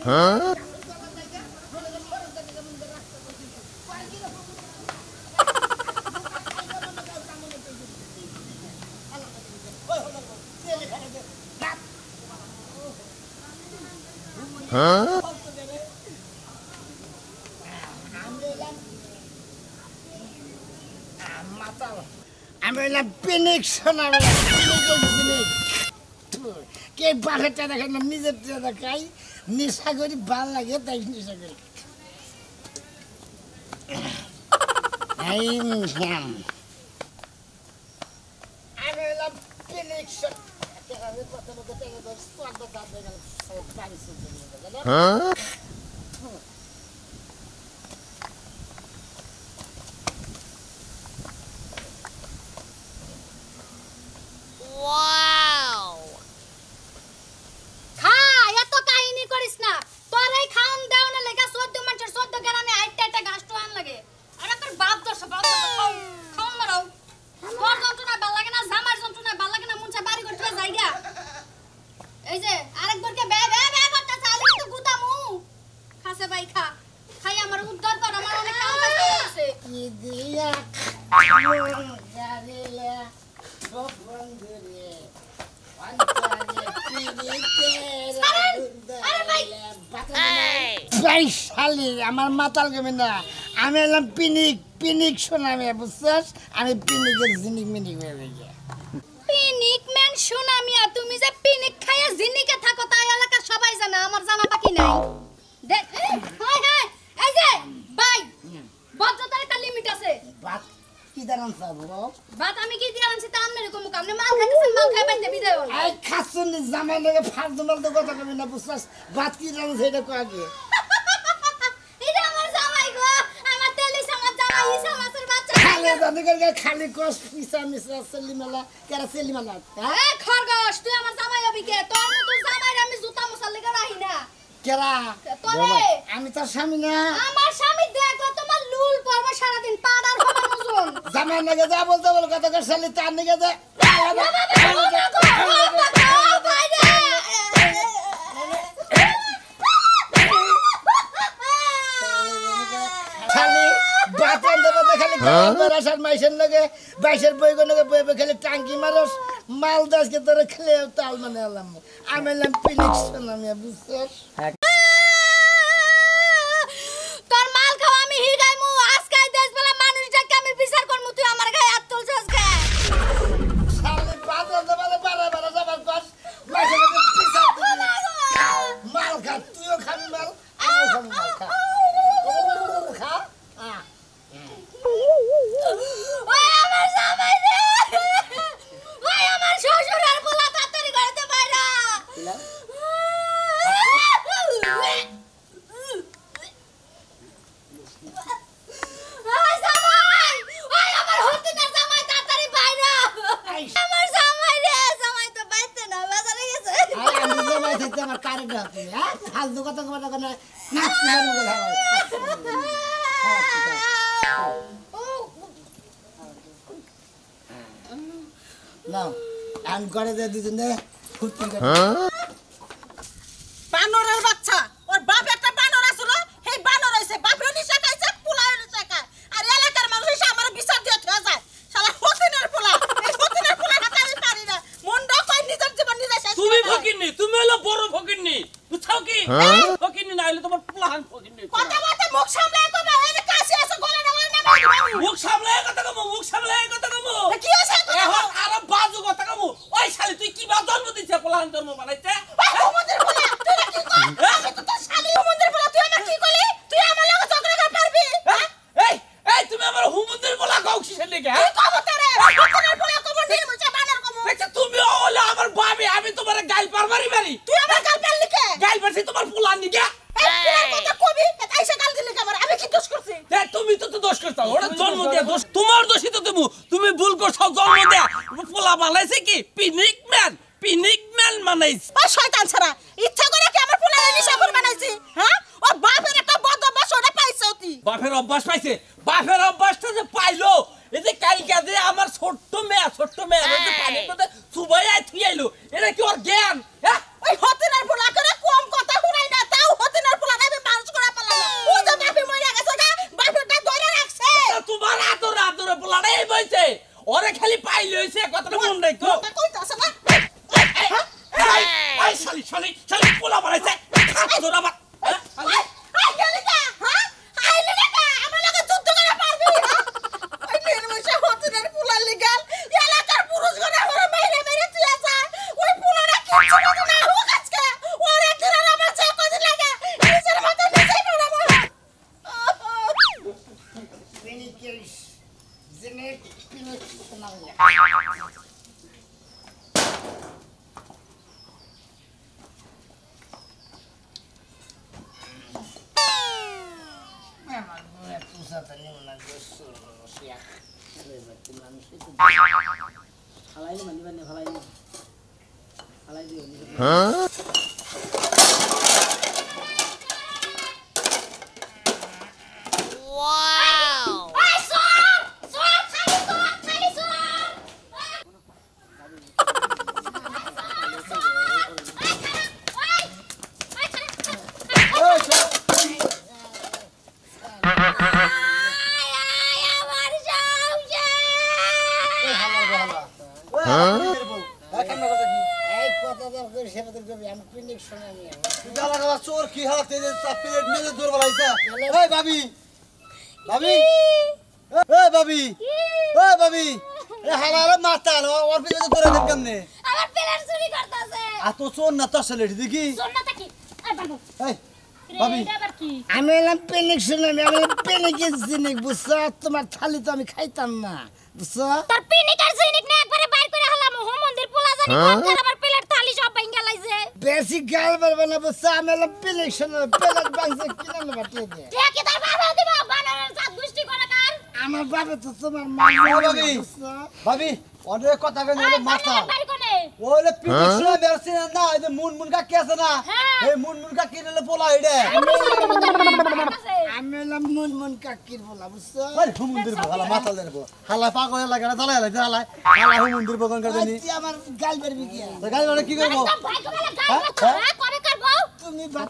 Huh? Huh? I'm a phoenix son of a কে বাঘেরটা দেখেন না নিজেরটা দেখাই নেশা করি ভাল লাগে তাই নেশা করি আমি হলাম ফিনিক্স Huh? আমার মাতাল গেমে না আমি এলাম পিনিক পিনিক সোনামি বুঝছস আমি পিনিকের জিনিক মিনিক হয়ে গেছি পিনিক ম্যান সোনামিয়া তুমি যে পিনিক খায়া জিনিকে থাকো তাই এলাকা সবাই জানে আমার জানা বাকি নাই দেখ হাই হাই এই যে ভাই বজ্রতার একটা লিমিট আছে বাত কি দাঁড়ান সাবো বাত আমি কি দিয়ে আনছি তা আমনে এরকম কামনে মাল খাইতেছেন মাল খাই বাইতে বিদায় হল এই খাসুন জামাই লাগে ফার দমাল তো কথা কবি না বুঝছস বাত কি দাঁড়ান সেটা কো আগে খালি কস পিসা মিসা সেলিমালা কেরা সেলিমালা এ খরগোশ তুই আমার জামাই হবি কে তোর মত জামাই আমি জুতা মুছার লাগা রাহি না কেরা তোরে আমি তোর স্বামী না আমার স্বামী দেখো তোমার লুল পর্ব সারা দিন পাড়ার হবে নজুন জামাই লাগে যা বলতে বল কথা কর শালি তার নিকে দে বারাসার মাইসের লগে বাইশের বইগো লগে বই বই খালি টাঙ্কি মারস মাল দাসকে তোরে খেলে তাল মানে আলাম আমি এলাম ফিনিক্স নামে বুঝছস তোর মাল খাওয়া আমি হিগাইমু আজকাই দেশ বেলা মানুষটাকে আমি বিচার করমু তুই আমার গায়ে হাত তুলছস কে শালি পাতল দবালে বারা বারা যাবার কস মাইসের লগে বিচার দিবি মাল খা তুইও খাবি মাল আমিও খাবি মাল খা খা ওই আমার জামাই রে ওই আমার শ্বশুর আর পোলা তাড়াতাড়ি ঘরেতে বাইরা ওই জামাই ওই আমার হতে না জামাই তাড়াতাড়ি বাইরা আমার জামাই রে জামাই তো বাইতে না বাজারে গেছে আরে আমি জামাই থাকতে আমার কারে ডাকতে হ্যাঁ ফালতু কথা কথা না নাচ মারু গেল না আন করে দে দুজনে ফুটি করে বানরের বাচ্চা ওর বাপ একটা বানর আছিল সেই বানর হইছে বাপেও নিশা খাইছে পোলাও নিশা খায় আর এলাকার মানুষ এসে আমার বিচার দিয়ে থয়ে যায় শালা ফকিনের পোলা এই ফকিনের পোলা হাতে আমি পারি না মনটা কই নিজের জীবন নিজে শেষ তুমি ফকিননি তুমি হলো বড় ফকিননি বুঝছাও কি ফকিননি না হইলে তোমার পোলাহান ফকিননি কথা কথা মুখ সামলায় কবা এই যে কাশি আছে গলা না মুখ সামলায় কথা কমু মুখ সামলায় কথা কমু কি আছে এখন আর বাজু কথা কমু ওই শালি তুই কি বা জন্ম দিছে পোলাহান জন্ম বানাইছে হুমুদের পোলা তুই কি কর আমি তো তোর শালি হুমুদের পোলা তুই আমার কি কইলি তুই আমার লগে ঝগড়া কর পারবি এই এই তুমি আমার হুমুদের পোলা গাও কিসের লাগা তুই কব তারে ফকিনের পোলা কব নির্মুচা বানর কব দেখছ তুমি হলো আমার ভাবি আমি তোমার গাল পারবারি বাড়ি তুই আমার গাল পারলি কে গাল পারছি তোমার পোলা নিগা এই পোলার কথা কবি আইসা গাল দিলি কে আমার আমি কি দোষ করছি তুমি তো দোষ করছো ওটা জন্ম দিয়া দোষ তোমার দোষই তো তুমি ভুল করছো জন্ম দিয়া পোলা বানাইছে কি পিনিক ম্যান বানাইছে ও শয়তান ছাড়া ইচ্ছা করে কি আমার পোলা নিশাপুর বানাইছি হ্যাঁ ও বাপের একটা বদ অভ্যাস ওটা পাইছে তুই বাপের অভ্যাস পাইছে বাপের অভ্যাসটা যে পাইলো এই যে কালকে যে আমার ছোট্ট মেয়ে যে পানির মধ্যে চুবাই কথাটা মন নাই তো কইতাছ না এই শালি শালি শালি পোলা বানাইছে খাস তোর আবার শালি আই গেলি কা হ্যাঁ আইলি না কা আমার লগে যুদ্ধ করে পারবি ওই নির্মশা হতনের পোলা লিগাল এলাকার পুরুষগণ আমার মেরে মেরে তুই যায় ওই পোলাটা কিচ্ছু বুঝে না হোক আজকে ওর একদিন আর আমার চেয়ে কদিন লাগে নিজের মাথা নিজেই পড়াবো Pinikers. Zinek pinik sınavı. Hemen buraya tuzata ne ulan gösteriyoruz ya. Şuraya bakayım ben bir şey de. ফালাইলে মানে মানে ফালাইলে ফালাই দিও ওই সর সর খালি সর এই কথা দরকার সেটা তো করবি আমি পিনিক শুনে নিয়ে চোর কি হাতে প্লেট মেরে দৌড় বলাইছে এই ভাবি ভাবি এই ভাবি এই ভাবি এ হালারে মাথা আলো ওর পিছে দৌড়ে দেন কেমনে আমার প্লেট চুরি করতেছে আর তো চোর না তো আসলে দেখি সোনাটা কি এই বাবু এই ভাবি এটা আবার কি আমি এলাম পিনিক শুনে আমি পিনিকের জিনিস বুঝছো তোমার থালি তো আমি খাইতাম না বুঝছো তোর পিনিক আর জিনিক না একবারে বাইর করে হলাম হোম মন্দির পোলা জানি কোন কার আবার প্লেট থালি সব ভাঙা লাইছে বেশি গাল বলবো না বুঝছো আমি এলাম পিনিক শুনে প্লেট বাংছে কিনে নেবা টেকে ঠিক কি তোর বাবা দিব বানরের জাত গোষ্ঠী করে কার আমার বাবা তো তোমার মা ভাবি ভাবি অনেক কথা কেন মাথা বাড়ি কোনে ওলে পিঠে শুনে বেরছি না এই যে মুন মুন কা কি আছে না হ্যাঁ। এই মুন মুন কা কিনলে পোলা হইডে আমি এলাম মন মন কাকির বলা বুঝছো ওই হুমুন্দির হালা মাথা দেবো হালা পাগল লাগা না জ্বালা লাগা হালা হালা হুমুন্দির বগন করে দেনি তুই আমার গাল বেরবি কি তো গাল মানে কি করব একদম ভাই কোলে গায় হ্যাঁ করে করবো তুমি ভাত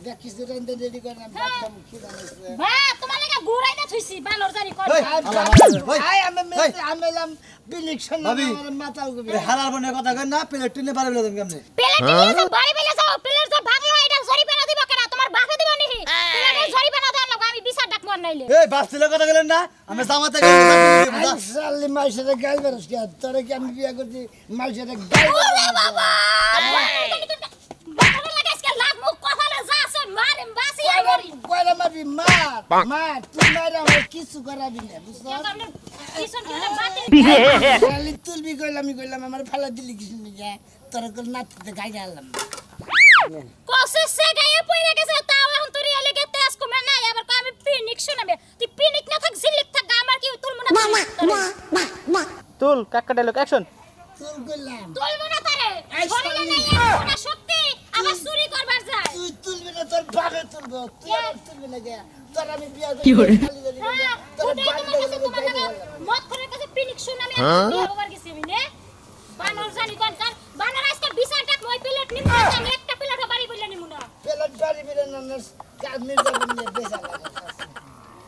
দেখিস রেন্দে রেডি করে না ভাত খাম কি জানিস হ্যাঁ তোমার লাগা ঘুরাই না থুইছি বানর জানি কর এই হালা মাথা আই আমি এলাম পিনিক শুনে ভাবি। আমার মাথা উগবে এই হালার বনে কথা কই না প্লেট টিনে পারবে দেন কেমনে প্লেট নিয়ে যে বাড়ি বেলে যাও প্লেট যে ভাগলো এটা জরিমানা দিব কেন তোমার বাপে দিব নি প্লেটের জরিমানা দেন লাগবে আমি বিচার ডাক মন নাইলে এই বাপছিলে কথা গেলেন না আমি জামাতে গেলাম সালি মাইসের গাল বেরস কি তোরে কি আমি বিয়া করছি মাইসের গাল ওরে বাবা বাবা লাগা আজকে লাভ মুখ কথা না যা আছে মারিম বাসি আমরি কয়লা মারবি মার তুই মার আমার কিছু করাবি না বুঝছো কিসন করে বাতি খালি তুলবি কইলাম আমার ফালা দিলি কিছু নিয়ে তোর কল নাচতে গাই গেলাম কোসে সে গায়ে পড়ে গেছে তাও এখন তুই এলে গেতে আজ কমে না আবার কো আমি পিনিক শুনাবে তুই পিনিক না থাক জিলিক থাক আমার কি তুলমু না তুল কাকা ডায়লগ অ্যাকশন তুল কইলাম তুলমু না তারে শরীরে নাই না শক্তি আবার চুরি করবার যায় তুই তুলবি না তোর বাপে তুলবো তুই আর তুলবি না গে তোর আমি বিয়া করছি হ্যাঁ তোর ওটাই বাপ তোমার কাছে তোমার লাগা মত করে কাছে পিনিক শুনামি আমি ওভার গেছি আমি নে বানর জানি কোন কার বানর আজকে বিচারটা মই প্লেট নিমু না আমি একটা প্লেটও বাড়ি বইলা নিমু না পেলাট বাড়ি বিরে না কাজ মির্জাবিন নিয়ে বেচা লাগে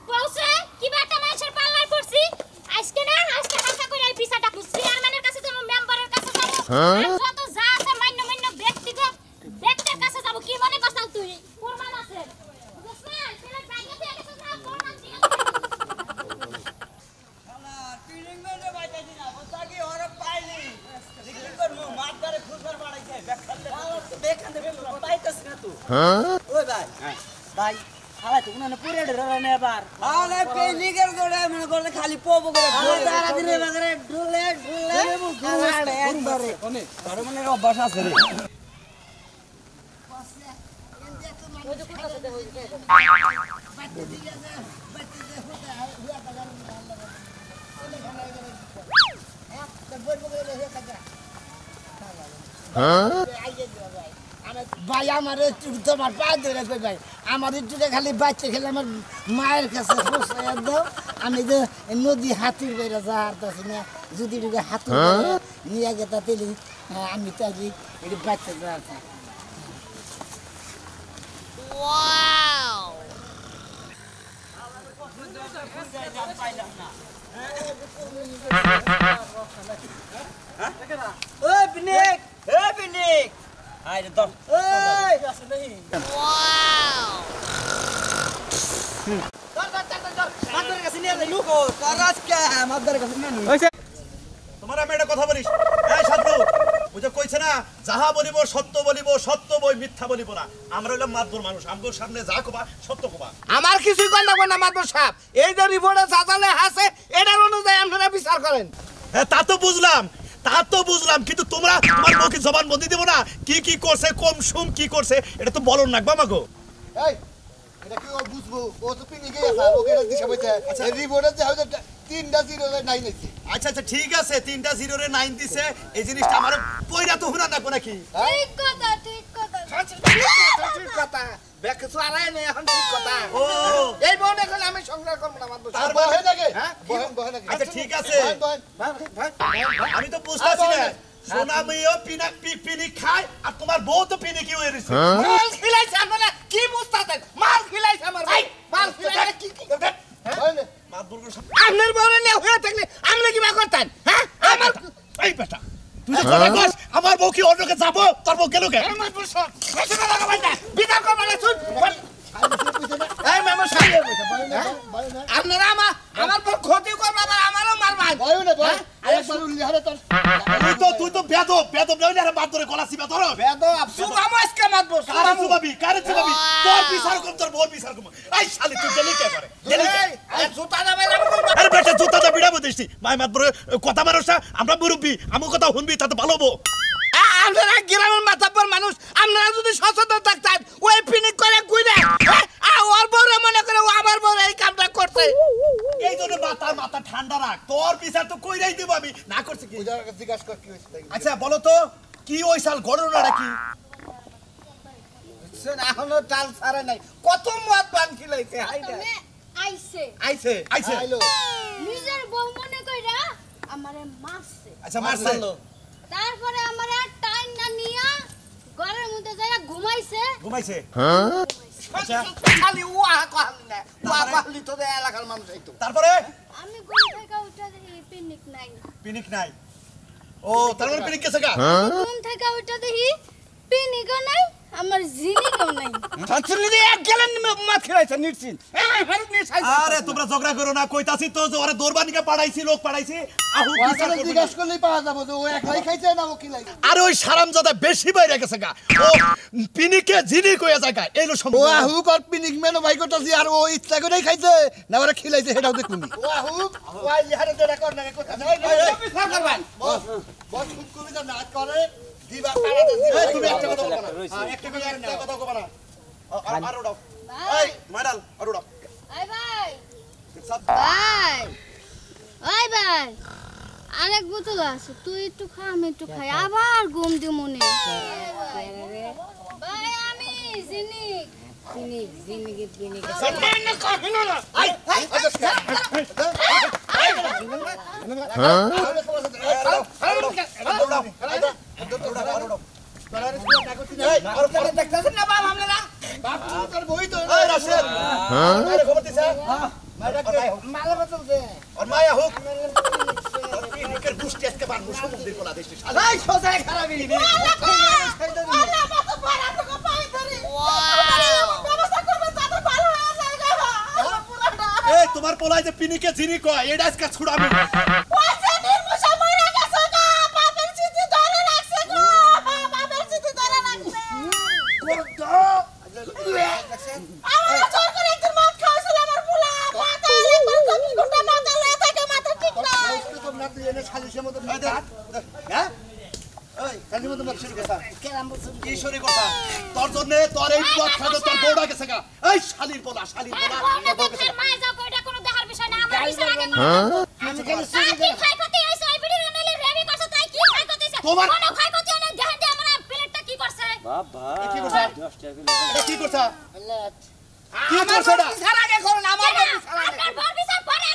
পৌঁছে কি বাটা মানুষের পাল্লায় পড়ছি আজকে না আজকে হাসা করে এই বিচারটা চেয়ারম্যানের কাছে যাব মেম্বারের কাছে যাব আর যত যা আছে মান্য ব্যক্তির কাছে যাব কি মনে করছাও তুই প্রমাণ আছে বুঝছেন প্লেট ভাঙা দিয়ে গেছে না প্রমাণ দিয়ে ওই ভাই ভাই হালাই তো উনানে পুরে ধরে নে এবার আরে পেনিকের দড়ে মনে করে খালি পোপো করে দাঁড়া দিলে বাজারে ঢুলে একবারে আরে মনে অভ্যাস আছে রে ভাই আমার তোমার পায়ে ধরে কই ভাই আমার একটুটা খালি বাচ্চা খেলে আমার মায়ের কাছে ফুসাইয়া দাও আমি যে নদী হাতির বেড়ে যা হারতাছি না যদি এটুকু হাতির নিয়ে গেতা তেলি আমি তাজি এটি বাচ্চা যা ওই পিনিক এই পিনিক আয় রে ধর এই আছে নেই মাদার কাছে নিয়ে যাই লুকো কারাজ কে মাদার কাছে নিয়ে নি তোমার আমি একটা কথা বলিস এই সাধু বুঝে কইছে না যাহা বলিব সত্য বই মিথ্যা বলিব না আমরা হইলাম মাতবর মানুষ আমগোর সামনে যা কবা সত্য কবা আমার কিছুই কই না না মাদবর সাহেব এই যে রিপোর্টে সাজালে আছে এটার অনুযায়ী আপনারা বিচার করেন হ্যাঁ তা তো বুঝলাম কিন্তু তোমরা তোমার মুখে জবান বন্দি দেব না কি করছে কম সুম কি করছে এটা তো বলন না বামাগো এই এটা কি ও বুঝবো ও তো পিনি গিয়ে আছে ওকে এটা দিশা বইতে এই রিপোর্টে যে হয়তো 3টা 0 9 নিছে আচ্ছা ঠিক আছে 3টা 0 রে 9 দিছে এই জিনিসটা আমার পয়রা তো হুনা না নাকি ঠিক কথা ঠিক কথা ব্যাক কিছু আড়াই নেই এখন ঠিক কথা ও এই বউন এখন আমি সংগ্রহ করব না মাদবর আর সাহেব বহে নাকি হ্যাঁ বহে নাকি আচ্ছা ঠিক আছে বহেন আমি তো বুঝতাছি না সোনামিও পিনি খায় আর তোমার বউ তো পিনি কি হয়ে রইছে মাল খিলাইছে আপনারা কি বুঝতাছেন মাল খিলাইছে আমার ভাই মাল খিলাইছে কি বহেন মাতবুরগুর আপনার বউরে নিয়ে হয়ে থাকলে আপনি কি বা করতেন হ্যাঁ আমার এই বেটা তুই যে কথা কস আমার বউ কি অন্যকে যাব তোর বউ গেল কে আমার বসো এসে না লাগাবেন না বিদার করবেন না শুন এই মামা সাহেব আপনারা আমার পর ক্ষতি করবে আবার আমারও মারবেন বহেন আরেকবার উল্লি হলে তোর তুই তো বেদব নইলে আর বাদ ধরে গলা সিবা ধরো বেদো আফসোস আমি আজকে মারবো কারে চুবাবি তোর বিচার কর তোর বউর বিচার কর এই শালি তুই গেলি কে করে গেলি কে এই জুতা দাবে না আরে বেটা জুতাটা বিড়াবো দিছি মাই মাতবর কথা মানুষ না আমরা মুরব্বি আমু কথা শুনবি তাতে ভালো হবো আপনারা গ্রামের মাথাব্বর মানুষ আপনারা যদি সচেতন থাকতেন ওই পিনিক করে গুইরে ওর বউরে মনে করে ও আমার বউরে এই কামটা করছে এই জন্য মাথা ঠান্ডা রাখ তোর বিচার তো কইরাই দিব আমি না করছি কি পূজার কাছে জিজ্ঞাসা কর কি হইছে আচ্ছা বলো তো কি ওই সাল ঘটনাটা কি এখনো টাল ছাড়ে নাই কত মদ পান খিলাইছে তুমি আইছে আইছে আইলো নিজের বউ মনে কইরা আমারে মারছে আচ্ছা মারছে তারপরে আমারে টাইম না নিয়া ঘরের মধ্যে যাইয়া ঘুমাইছে আচ্ছা খালি ওয়া কহালি না ওয়া কহালি তো এলাকার মানুষ এই তো তারপরে আমি ঘুম থেকে উঠে দেখি পিনিক নাই পিনিক নাই ও তার মানে পিনিক গেছে গা ঘুম থেকে উঠে দেখি পিনিকও নাই আমার জিনিকও নাই ছাত্রী দিয়ে এক গেলেন মদ খিলাইছে নিশ্চিত হেরুক নিয়ে সাইজ আরে তোমরা ঝগড়া করো না কইতাছি তো যে ওরে দরবানিকে পাঠাইছি লোক পাঠাইছি আহু বিচার ওয়াসালে করবে জিজ্ঞাসা করলেই পাওয়া যাবে যে ও একলাই খাইছে না ও কি লাগে আরে ওই হারামজাদা বেশি বাইরে গেছে গা ও পিনিকে জিনি কইয়া যায় গা এইলো ও সম্ভব আহুক আর পিনিক মেনো ভাই করতেছি আর ও ইচ্ছা করেই খাইছে না ওরা খিলাইছে সেটাও দেখুনি ও আহুক ওই ইহারে যেটা কর না কথা বিচার করবেন বস খুব কবিতা না করে দিবা পাড়াতে দিবা এই তুমি একটা কথা বলবা না একটা কথা কইবা না আর ওড়াও এই মাইরাল আর ওড়াও আই ভাই ভাই ওই ভাই অনেক বোতল আছে তুই একটু খা আমি একটু খাই আবার ঘুম দি মনে ভাই আমি জিনিক দেখতেছেন না বাপ আপনারা বাপ তোর বই তো এই রাশেদ আরে খবর দিছে মালা বোতল দে আর মায়া হোক পিনিকের দুষ্টি আজকে বার মুসো মন্দির কোলা দেশে এই সোজাই খারাপই আল্লাহ মত পারা তো পাই ধরে ব্যবস্থা করবে তাতে ভালো হয়ে যায় গো আমার পুরাটা এই তোমার পোলাই যে পিনিকে জিনি কয় এটা আজকে ছুড়াবো ওইছে নির্মুষা মরে গেছে গো বাপের চিঠি ধরে রাখছে গো বাপের চিঠি ধরে রাখছে আমার সরকার একদিন মদ খাওয়াছিল আমার পোলা মাথা একবার কপি গুটা মাথা লয়ে থাকে মাথা ঠিক নাই তোমরা তুই এনে খালিসের মতো হ্যাঁ এই খালির মতো মাছ শুরু করতা কি শুরু কথা তোর জন্য তোর এই পথ খাদে তোর বউটা গেছে গা এই শালির পোলা তোর বউ গেছে গা। মাই যাও কইটা কোনো দেখার বিষয় না আমার বিচার আগে আমি খালি তাই কি ক্ষয়ক্ষতি হইছে ওই ভিডিও নালে রেবি করছে তাই কি ক্ষয়ক্ষতি হইছে তোমার- কোনো ক্ষয়ক্ষতি হয় না দেখেন যে আমার প্লেটটা কি করছে কি করছা এটা কি করছা কি আমার করছে এটা বিচার আগে করুন আমার বিচার আগে আপনার বড় বিচার পরে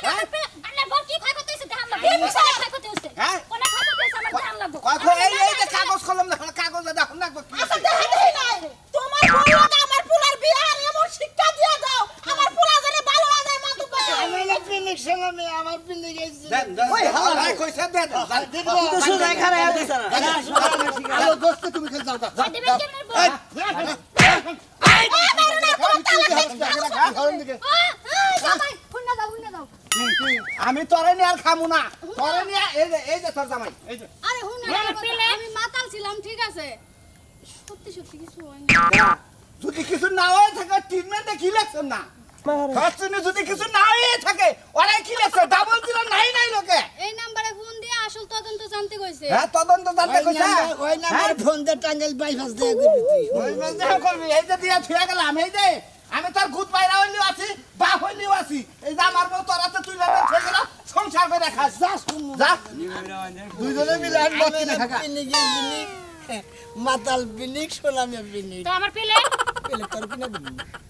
আপনার বড় কি ক্ষয়ক্ষতি হইছে দেখেন না কি বিচার ক্ষয়ক্ষতি হইছে হ্যাঁ? কোন ক্ষয়ক্ষতি হইছে আমার জান লাগবে কখন এই যে কাগজ কলম দেখুন কাগজ দেখুন না কি আচ্ছা দেখাই নাই তোমার বউকে আমার পোলার বিয়ে আর এমন শিক্ষা দিয়ে দাও আমার পোলা জানে ভালো হয়ে যায় মাতুক আমি না পিনিক সঙ্গে আমার পিনিক এই ওই হালা কইছে দে তুই তো সুজাই খারে দিছ না আলো দোস্ত তুমি খেল যাও যাও দিবেন কেমনে বল জামাই হুন্না দাও আমি তোরে নিয়ে আর খামু না তোরে নিয়ে এই যে তোর জামাই এই যে আরে হুন্না আমি মাতাল ছিলাম ঠিক আছে সত্যি কিছু হয় না যদি কিছু না হয়ে থাকে ট্রিটমেন্টে কি লাগছে না ফার্স্টে যদি কিছু না হয়ে থাকে ওরা কি লাগছে ডাবল জিরো নাই লোকে এই নম্বরে ফোন দিয়ে আসল তদন্ত জানতে কইছে হ্যাঁ তদন্ত জানতে কইছে ওই নাম্বার ফোন দে টাঙ্গেল বাইপাস দে করবি তুই ওই মধ্যে করবি এই যে দিয়া থুয়া গেলাম এই যে আমি তোর গুড বাইরা হইলিও আছি বা হইলিও আছি এই যে আমার বউ তোরাতে তুই লাগা থুয়া গেল সংসার করে খাস যা দুইজনে মিলে আন বাতি না থাকা মাতাল পিনিক সোনামিয়া পিনিক তো আমার পেলে পেলে তোর কিনা দিবি